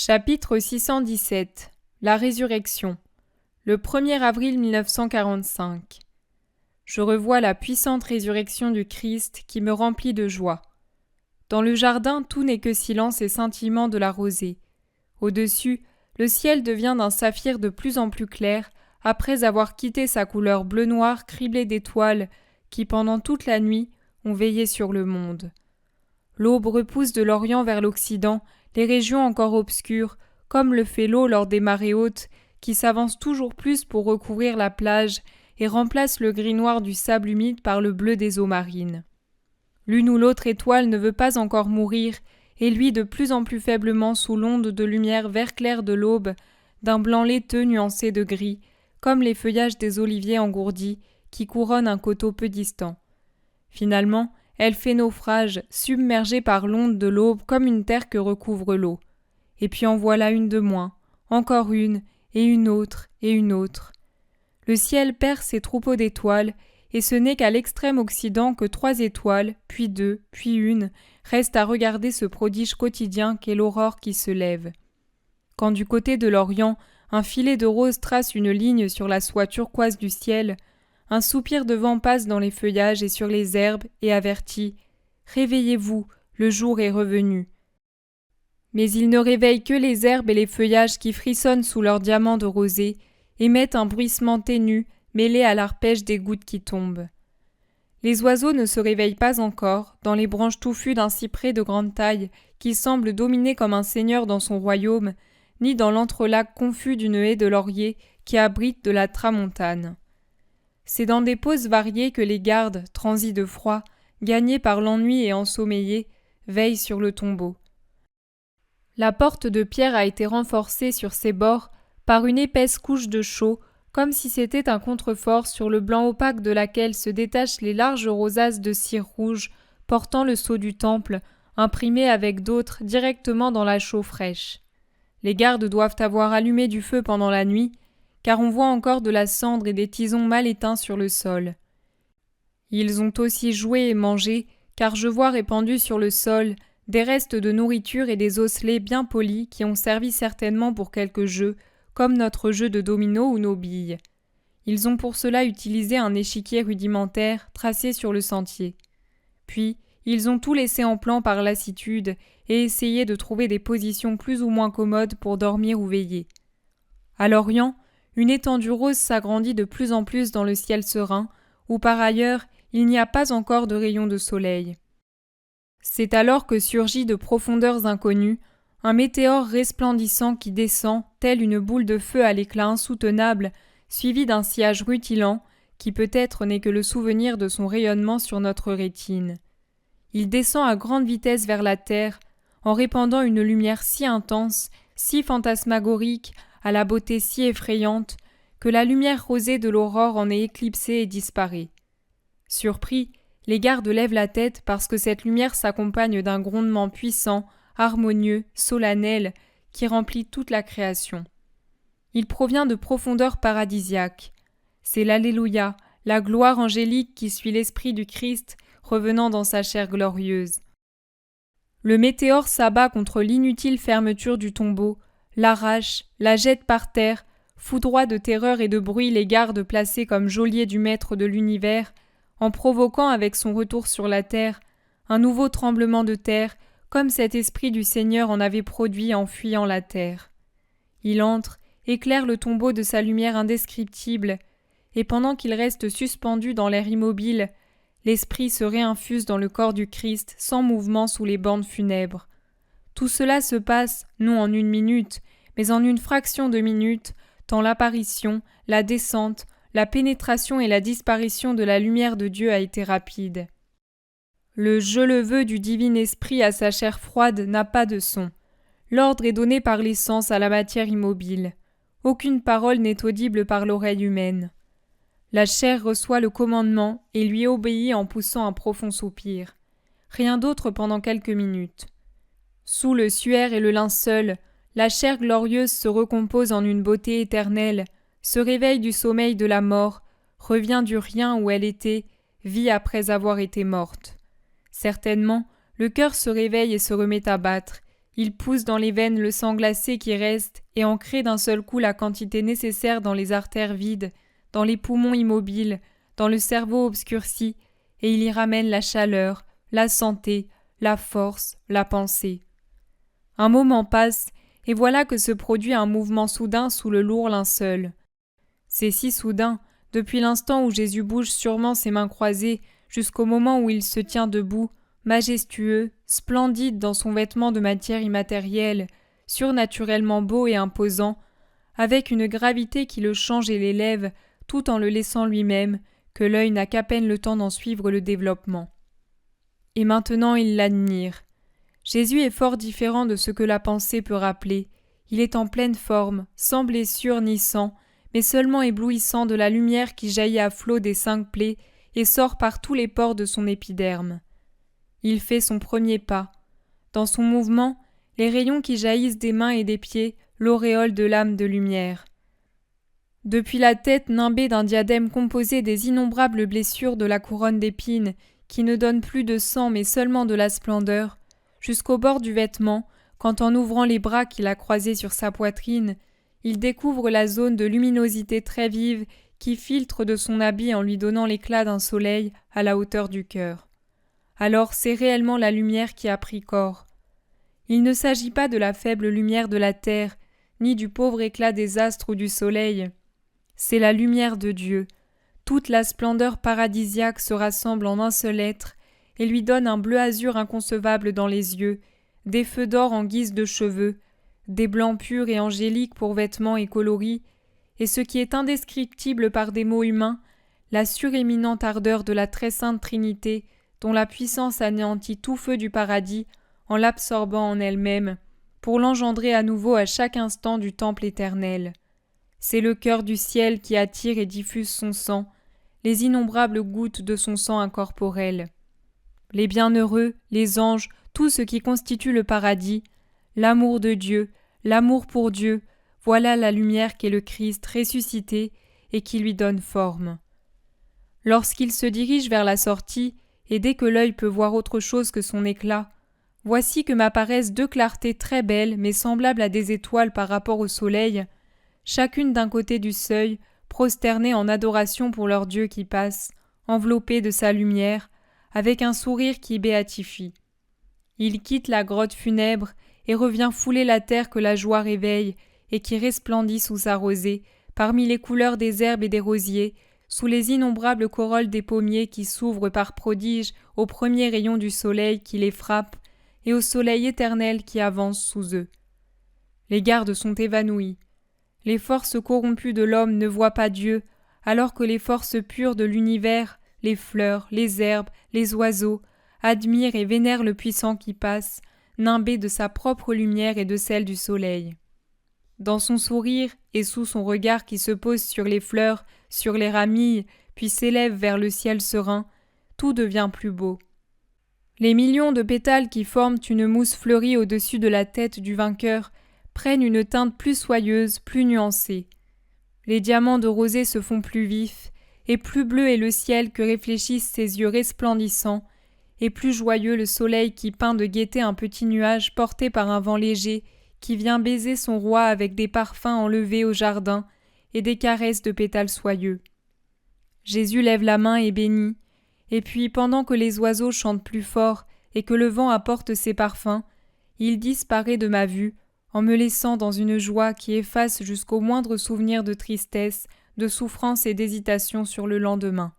Chapitre 617 La résurrection. Le 1er avril 1945. Je revois la puissante résurrection du Christ qui me remplit de joie. Dans le jardin, tout n'est que silence et scintillement de la rosée. Au-dessus, le ciel devient d'un saphir de plus en plus clair après avoir quitté sa couleur bleu-noir criblée d'étoiles qui, pendant toute la nuit, ont veillé sur le monde. L'aube repousse de l'Orient vers l'Occident les régions encore obscures, comme le fait l'eau lors des marées hautes, qui s'avance toujours plus pour recouvrir la plage et remplace le gris noir du sable humide par le bleu des eaux marines. L'une ou l'autre étoile ne veut pas encore mourir et luit de plus en plus faiblement sous l'onde de lumière vert clair de l'aube, d'un blanc laiteux nuancé de gris, comme les feuillages des oliviers engourdis qui couronnent un coteau peu distant. Finalement, elle fait naufrage, submergée par l'onde de l'aube comme une terre que recouvre l'eau. Et puis en voilà une de moins, encore une, et une autre, et une autre. Le ciel perd ses troupeaux d'étoiles, et ce n'est qu'à l'extrême occident que 3 étoiles, puis 2, puis une, restent à regarder ce prodige quotidien qu'est l'aurore qui se lève. Quand du côté de l'Orient, un filet de rose trace une ligne sur la soie turquoise du ciel, un soupir de vent passe dans les feuillages et sur les herbes et avertit « Réveillez-vous, le jour est revenu ». Mais il ne réveille que les herbes et les feuillages qui frissonnent sous leurs diamants de rosée, émettent un bruissement ténu mêlé à l'arpège des gouttes qui tombent. Les oiseaux ne se réveillent pas encore, dans les branches touffues d'un cyprès de grande taille qui semble dominer comme un seigneur dans son royaume, ni dans l'entrelac confus d'une haie de lauriers qui abrite de la tramontane. C'est dans des poses variées que les gardes, transis de froid, gagnés par l'ennui et ensommeillés, veillent sur le tombeau. La porte de pierre a été renforcée sur ses bords par une épaisse couche de chaux, comme si c'était un contrefort sur le blanc opaque de laquelle se détachent les larges rosaces de cire rouge portant le sceau du temple, imprimé avec d'autres directement dans la chaux fraîche. Les gardes doivent avoir allumé du feu pendant la nuit, car on voit encore de la cendre et des tisons mal éteints sur le sol. Ils ont aussi joué et mangé, car je vois répandus sur le sol des restes de nourriture et des osselets bien polis qui ont servi certainement pour quelque jeu, comme notre jeu de domino ou nos billes. Ils ont pour cela utilisé un échiquier rudimentaire tracé sur le sentier. Puis, ils ont tout laissé en plan par lassitude et essayé de trouver des positions plus ou moins commodes pour dormir ou veiller. À l'Orient, une étendue rose s'agrandit de plus en plus dans le ciel serein, où par ailleurs il n'y a pas encore de rayons de soleil. C'est alors que surgit de profondeurs inconnues un météore resplendissant qui descend, tel une boule de feu à l'éclat insoutenable, suivi d'un sillage rutilant, qui peut-être n'est que le souvenir de son rayonnement sur notre rétine. Il descend à grande vitesse vers la terre, en répandant une lumière si intense, si fantasmagorique, à la beauté si effrayante, que la lumière rosée de l'aurore en est éclipsée et disparaît. Surpris, les gardes lèvent la tête parce que cette lumière s'accompagne d'un grondement puissant, harmonieux, solennel, qui remplit toute la création. Il provient de profondeurs paradisiaques. C'est l'Alléluia, la gloire angélique qui suit l'esprit du Christ revenant dans sa chair glorieuse. Le météore s'abat contre l'inutile fermeture du tombeau, l'arrache, la jette par terre, foudroie de terreur et de bruit les gardes placés comme geôliers du maître de l'univers, en provoquant avec son retour sur la terre un nouveau tremblement de terre, comme cet esprit du Seigneur en avait produit en fuyant la terre. Il entre, éclaire le tombeau de sa lumière indescriptible, et pendant qu'il reste suspendu dans l'air immobile, l'esprit se réinfuse dans le corps du Christ sans mouvement sous les bandes funèbres. Tout cela se passe, non en 1 minute, mais en une fraction de minute, tant l'apparition, la descente, la pénétration et la disparition de la lumière de Dieu a été rapide. Le « je le veux » du divin esprit à sa chair froide n'a pas de son. L'ordre est donné par les sens à la matière immobile. Aucune parole n'est audible par l'oreille humaine. La chair reçoit le commandement et lui obéit en poussant un profond soupir. Rien d'autre pendant quelques minutes. Sous le suaire et le linceul, la chair glorieuse se recompose en une beauté éternelle, se réveille du sommeil de la mort, revient du rien où elle était, vit après avoir été morte. Certainement, le cœur se réveille et se remet à battre. Il pousse dans les veines le sang glacé qui reste et en crée d'un seul coup la quantité nécessaire dans les artères vides, dans les poumons immobiles, dans le cerveau obscurci, et il y ramène la chaleur, la santé, la force, la pensée. Un moment passe, et voilà que se produit un mouvement soudain sous le lourd linceul. C'est si soudain, depuis l'instant où Jésus bouge sûrement ses mains croisées, jusqu'au moment où il se tient debout, majestueux, splendide dans son vêtement de matière immatérielle, surnaturellement beau et imposant, avec une gravité qui le change et l'élève, tout en le laissant lui-même, que l'œil n'a qu'à peine le temps d'en suivre le développement. Et maintenant il l'admire. Jésus est fort différent de ce que la pensée peut rappeler. Il est en pleine forme, sans blessure ni sang, mais seulement éblouissant de la lumière qui jaillit à flots des 5 plaies et sort par tous les pores de son épiderme. Il fait son premier pas. Dans son mouvement, les rayons qui jaillissent des mains et des pieds l'auréolent de lames de lumière. Depuis la tête nimbée d'un diadème composé des innombrables blessures de la couronne d'épines, qui ne donne plus de sang mais seulement de la splendeur, jusqu'au bord du vêtement, quand en ouvrant les bras qu'il a croisés sur sa poitrine, il découvre la zone de luminosité très vive qui filtre de son habit en lui donnant l'éclat d'un soleil à la hauteur du cœur. Alors c'est réellement la lumière qui a pris corps. Il ne s'agit pas de la faible lumière de la terre, ni du pauvre éclat des astres ou du soleil. C'est la lumière de Dieu. Toute la splendeur paradisiaque se rassemble en un seul être et lui donne un bleu-azur inconcevable dans les yeux, des feux d'or en guise de cheveux, des blancs purs et angéliques pour vêtements et coloris, et ce qui est indescriptible par des mots humains, la suréminente ardeur de la très sainte Trinité, dont la puissance anéantit tout feu du paradis en l'absorbant en elle-même, pour l'engendrer à nouveau à chaque instant du temple éternel. C'est le cœur du ciel qui attire et diffuse son sang, les innombrables gouttes de son sang incorporel. Les bienheureux, les anges, tout ce qui constitue le paradis, l'amour de Dieu, l'amour pour Dieu, voilà la lumière qu'est le Christ ressuscité et qui lui donne forme. Lorsqu'il se dirige vers la sortie, et dès que l'œil peut voir autre chose que son éclat, voici que m'apparaissent 2 clartés très belles mais semblables à des étoiles par rapport au soleil, chacune d'un côté du seuil, prosternées en adoration pour leur Dieu qui passe, enveloppé de sa lumière, avec un sourire qui béatifie. Il quitte la grotte funèbre et revient fouler la terre que la joie réveille et qui resplendit sous sa rosée, parmi les couleurs des herbes et des rosiers, sous les innombrables corolles des pommiers qui s'ouvrent par prodige aux premiers rayons du soleil qui les frappe et au soleil éternel qui avance sous eux. Les gardes sont évanouis. Les forces corrompues de l'homme ne voient pas Dieu, alors que les forces pures de l'univers, les fleurs, les herbes, les oiseaux, admirent et vénèrent le puissant qui passe, nimbé de sa propre lumière et de celle du soleil. Dans son sourire et sous son regard qui se pose sur les fleurs, sur les ramilles, puis s'élève vers le ciel serein, tout devient plus beau. Les millions de pétales qui forment une mousse fleurie au-dessus de la tête du vainqueur prennent une teinte plus soyeuse, plus nuancée. Les diamants de rosée se font plus vifs, et plus bleu est le ciel que réfléchissent ses yeux resplendissants, et plus joyeux le soleil qui peint de gaieté un petit nuage porté par un vent léger qui vient baiser son roi avec des parfums enlevés au jardin et des caresses de pétales soyeux. Jésus lève la main et bénit, et puis pendant que les oiseaux chantent plus fort et que le vent apporte ses parfums, il disparaît de ma vue en me laissant dans une joie qui efface jusqu'au moindre souvenir de tristesse, de souffrance et d'hésitation sur le lendemain.